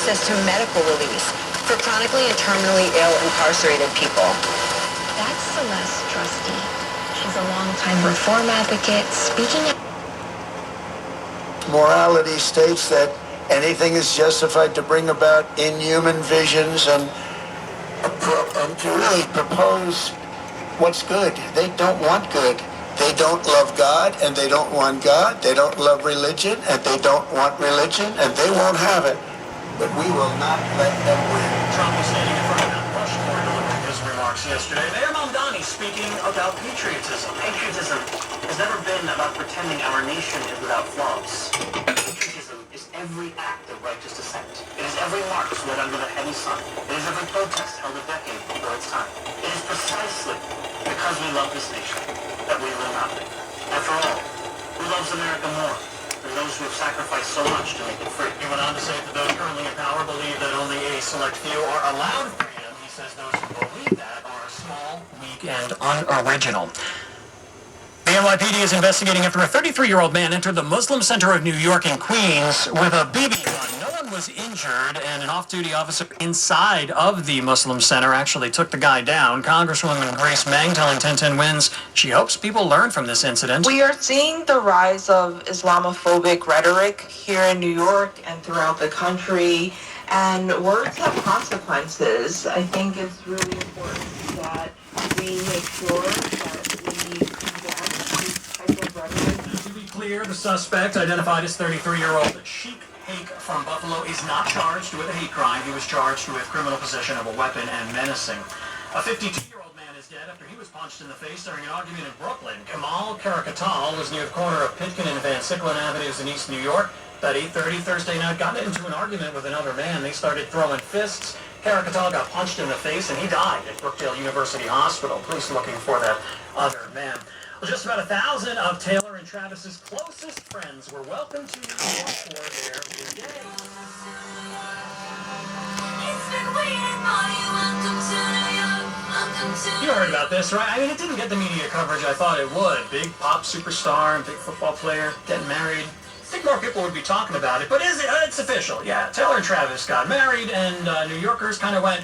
access to medical release for chronically and terminally ill incarcerated people. That's Celeste Trusty. She's a longtime reform advocate speaking at... Morality states that anything is justified to bring about inhuman visions and to really propose what's good. They don't want good. They don't love God, and they don't want God. They don't love religion, and they don't want religion, and they won't have it. But we will not let them win. Trump was standing in front of Mount Rushmore delivering his remarks yesterday. Mayor Mamdani speaking about patriotism. Patriotism has never been about pretending our nation is without flaws. Patriotism is every act of righteous dissent. It is every march led under the heavy sun. It is every protest held a decade before its time. It is precisely because we love this nation that we will not be. After all, who loves America more than those who have sacrificed so much to make it free? He went on to say that those currently in power believe that only a select few are allowed freedom. He says those who believe that are small, weak, and unoriginal. The NYPD is investigating after a 33-year-old man entered the Muslim Center of New York in Queens with a BB gun. No one was injured, and an off-duty officer inside of the Muslim Center actually took the guy down. Congresswoman Grace Meng telling 1010 Wins she hopes people learn from this incident. We are seeing the rise of Islamophobic rhetoric here in New York and throughout the country, and words have consequences. I think it's really important that we make sure that we condemn this type of rhetoric. To be clear, the suspect, identified as 33-year-old Sheik Hake from Buffalo, is not charged with a hate crime. He was charged with criminal possession of a weapon and menacing. A 52-year-old man is dead after he was punched in the face during an argument in Brooklyn. Kamal Karakatal was near the corner of Pitkin and Van Sicklen Avenues in East New York. About 8:30 Thursday night, got into an argument with another man. They started throwing fists. Karakatal got punched in the face, and he died at Brookdale University Hospital. Police looking for that other man. Well, just about 1,000 of Taylor and Travis's closest friends were welcomed to New York for their big day. You heard about this, right? I mean, it didn't get the media coverage I thought it would. Big pop superstar and big football player getting married. I think more people would be talking about it, but is it? It's official, yeah. Taylor and Travis got married, and New Yorkers kind of went,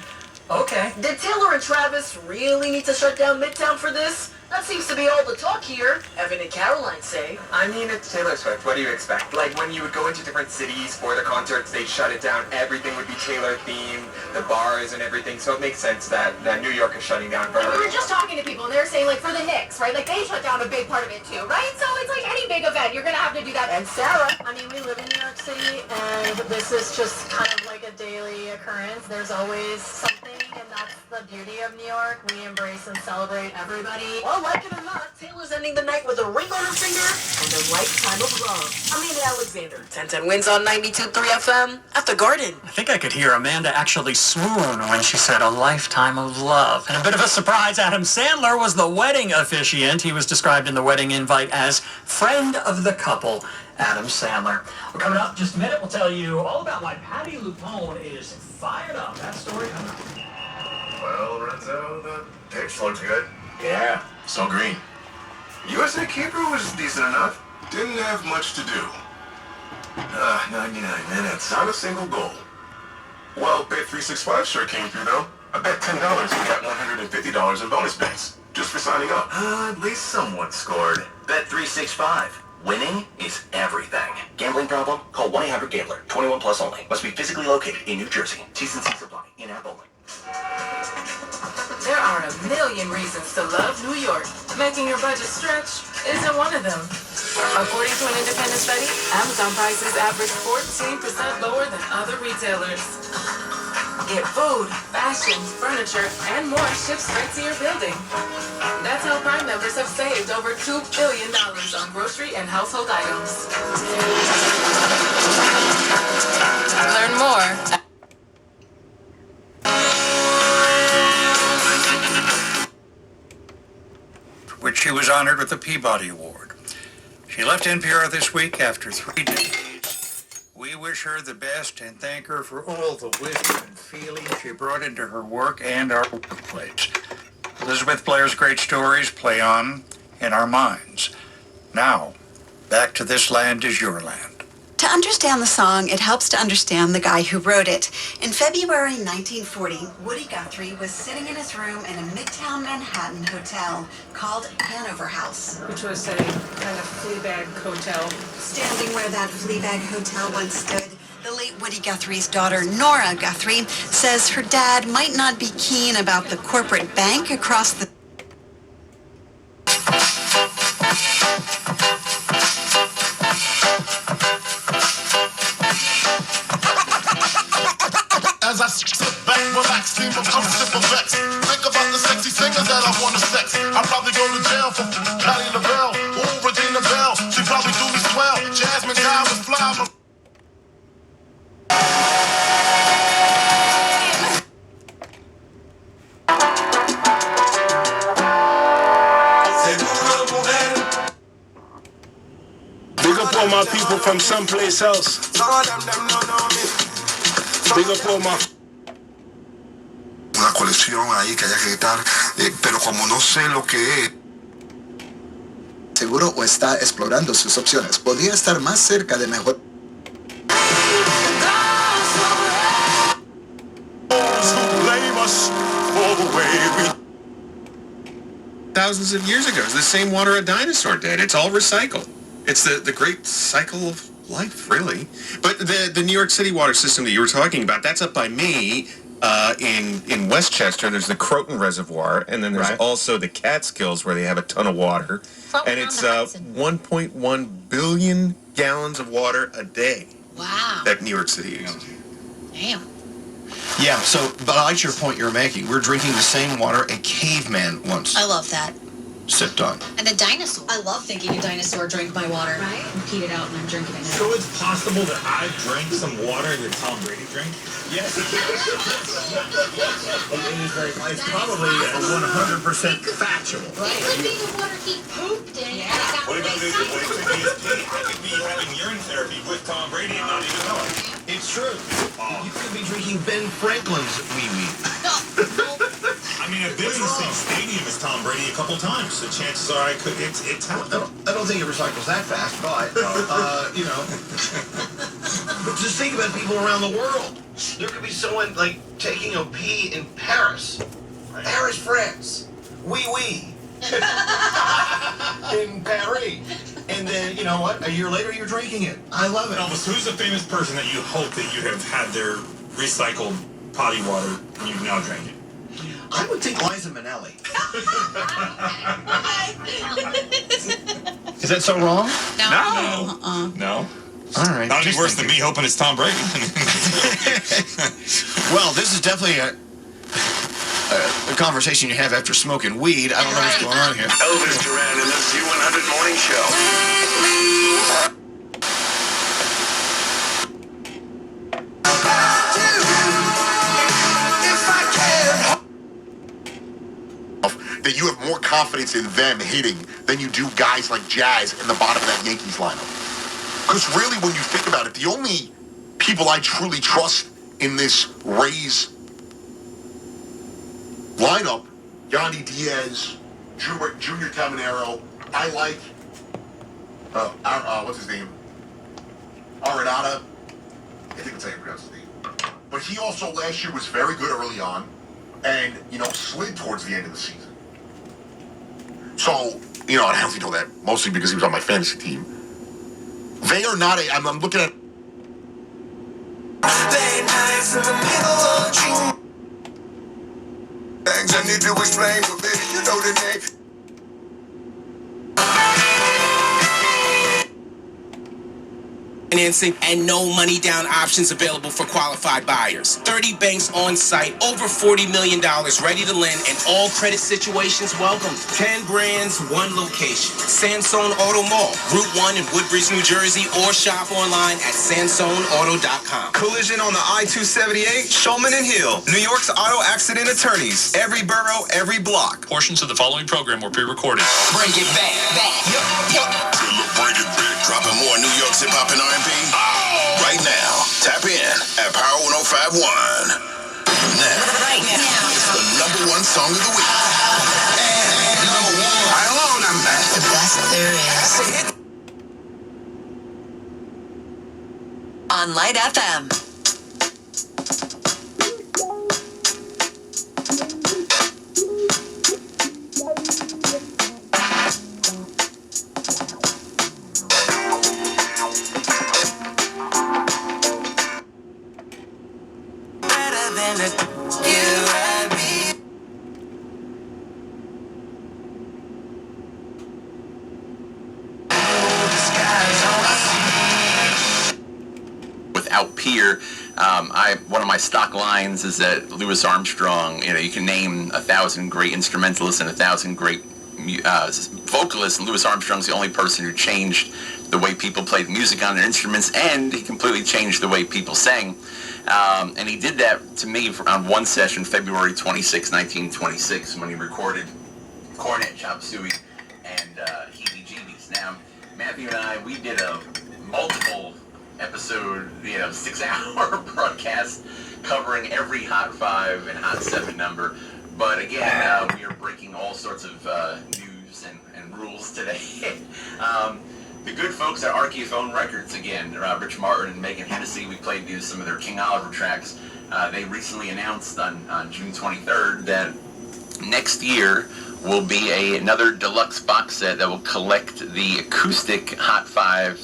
okay. Did Taylor and Travis really need to shut down Midtown for this? That seems to be all the talk here. Evan and Caroline say. I mean, it's Taylor Swift. What do you expect? Like, when you would go into different cities for the concerts, they'd shut it down. Everything would be Taylor-themed, the bars and everything. So it makes sense that New York is shutting down for her. We were just talking to people, and they were saying, like, for the Knicks, right? Like, they shut down a big part of it, too, right? So it's like any big event. You're going to have to do that. And Sarah, I mean, we live in New York City, and this is just kind of like a daily occurrence. There's always something, and that's the beauty of New York. We embrace and celebrate everybody. Well, like it or not, Taylor's ending the night with a ring on her finger and a lifetime of love. Amanda Alexander, 1010 Wins on 92.3 FM at the Garden. I think I could hear Amanda actually swoon when she said a lifetime of love. And a bit of a surprise, Adam Sandler was the wedding officiant. He was described in the wedding invite as friend of the couple, Adam Sandler. Well, coming up in just a minute, we'll tell you all about why Patty Lupone is fired up. That story coming up. Well, Renzo, the pitch looks good. Yeah, so green. USA keeper was decent enough. Didn't have much to do. 99 minutes, not a single goal. Well, Bet365 sure came through, though. I bet $10 and got $150 in bonus bets, just for signing up. At least someone scored. Bet365. Winning is everything. Gambling problem? Call 1-800-GAMBLER. 21 plus only. Must be physically located in New Jersey. T's and C's apply. In-app only. There are a million reasons to love New York. Making your budget stretch isn't one of them. According to an independent study, Amazon prices average 14% lower than other retailers. Get food, fashion, furniture, and more shipped straight to your building. That's how Prime members have saved over $2 billion on grocery and household items. Learn more. Which she was honored with the Peabody Award. She left NPR this week after 3 decades. We wish her the best and thank her for all the wisdom and feeling she brought into her work and our workplace. Elizabeth Blair's great stories play on in our minds. Now, back to This Land Is Your Land. To understand the song, it helps to understand the guy who wrote it. In February 1940, Woody Guthrie was sitting in his room in a Midtown Manhattan hotel called Hanover House, Which was a kind of Fleabag hotel. standing where that Fleabag hotel once stood. The late Woody Guthrie's daughter, Nora Guthrie, says her dad might not be keen about the corporate bank across the... As I sit back, relax, steam of sip of vex. Think about the sexy singers that I wanna sex. I'd probably go to jail for Patty LaBelle. Ooh, Regina Bell, she probably do me swell. Jasmine Guy was fly, but... Big up all my people from someplace else. Big up all my... Una colección ahí que haya que quitar, pero como no sé lo que es. Seguro o está explorando sus opciones. Podría estar más cerca de mejor. Thousands of years ago, it's the same water a dinosaur did. It's all recycled. It's the great cycle of life, really. But the New York City water system that you were talking about, that's up by me in Westchester. There's the Croton Reservoir, and then there's also the Catskills where they have a ton of water. And it's 1.1 billion gallons of water a day. Wow. That New York City uses. Damn. Yeah, but I like your point you're making. We're drinking the same water a caveman once I love that. sipped on. And a dinosaur. I love thinking a dinosaur drank my water. Right? And peed it out and I'm drinking it now. So it's possible that I drank some water that Tom Brady drank? Yes. It's probably 100% factual. Right. It could be the water he pooped in. Yeah. What are you going to do? I could be having urine therapy with Tom Brady and not even know it. It's true. You could be drinking Ben Franklin's wee-wee. I mean, I've been in the same stadium as Tom Brady a couple times, so chances are I could. It's happened. I don't think it recycles that fast, but, you know. Just think about people around the world. There could be someone, like, taking a pee in Paris. Paris, France. Oui. In Paris. And then, you know what? A year later, you're drinking it. I love it. Elvis, who's a famous person that you hope that you have had their recycled potty water and you've now drank it? I would think Liza Minnelli. Is that so wrong? No. No. All right. Not any worse than me hoping it's Tom Brady. Well, this is definitely a conversation you have after smoking weed. I don't know what's going on here. Elvis Duran in the Z100 Morning Show. That you have more confidence in them hitting than you do guys like Jazz in the bottom of that Yankees lineup. Because really, when you think about it, the only people I truly trust in this Rays lineup, Yandy Diaz, Junior Caminero, I like, what's his name? Arenado. I think that's how you pronounce his name. But he also last year was very good early on and, you know, slid towards the end of the season. So, you know, and I don't know that mostly because he was on my fantasy team. They are not I'm looking at... Late nights in the middle of June. Things I need to explain, but baby, you know the name. Financing and no money down options available for qualified buyers. 30 banks on site, over $40 million ready to lend, and all credit situations welcome. 10 brands, one location. Sansone Auto Mall, Route 1 in Woodbridge, New Jersey, or shop online at SansoneAuto.com. Collision on the I-278, Shulman and Hill. New York's auto accident attorneys. Every borough, every block. Portions of the following program were pre-recorded. Bring it back. Bring it back. Dropping more New York's hip-hop and R&B. Right now. Tap in at Power 105.1. Now. It's the #1 song of the week. And #1. I alone, I'm back. The best there is. on Light FM. Without peer, one of my stock lines is that Louis Armstrong, you can name 1,000 great instrumentalists and 1,000 great vocalists. Louis Armstrong's the only person who changed the way people played music on their instruments, and he completely changed the way people sang. And he did that to me on one session, February 26, 1926, when he recorded Cornet, Chop Suey, and Heebie-Jeebies. Now, Matthew and I, we did a multiple episode, 6-hour broadcast covering every Hot 5 and Hot 7 number. But again, we are breaking all sorts of news and rules today. The good folks at Archaeophone Records, again, Rich Martin and Megan Hennessy, we played some of their King Oliver tracks. They recently announced on June 23rd that next year will be another deluxe box set that will collect the acoustic Hot 5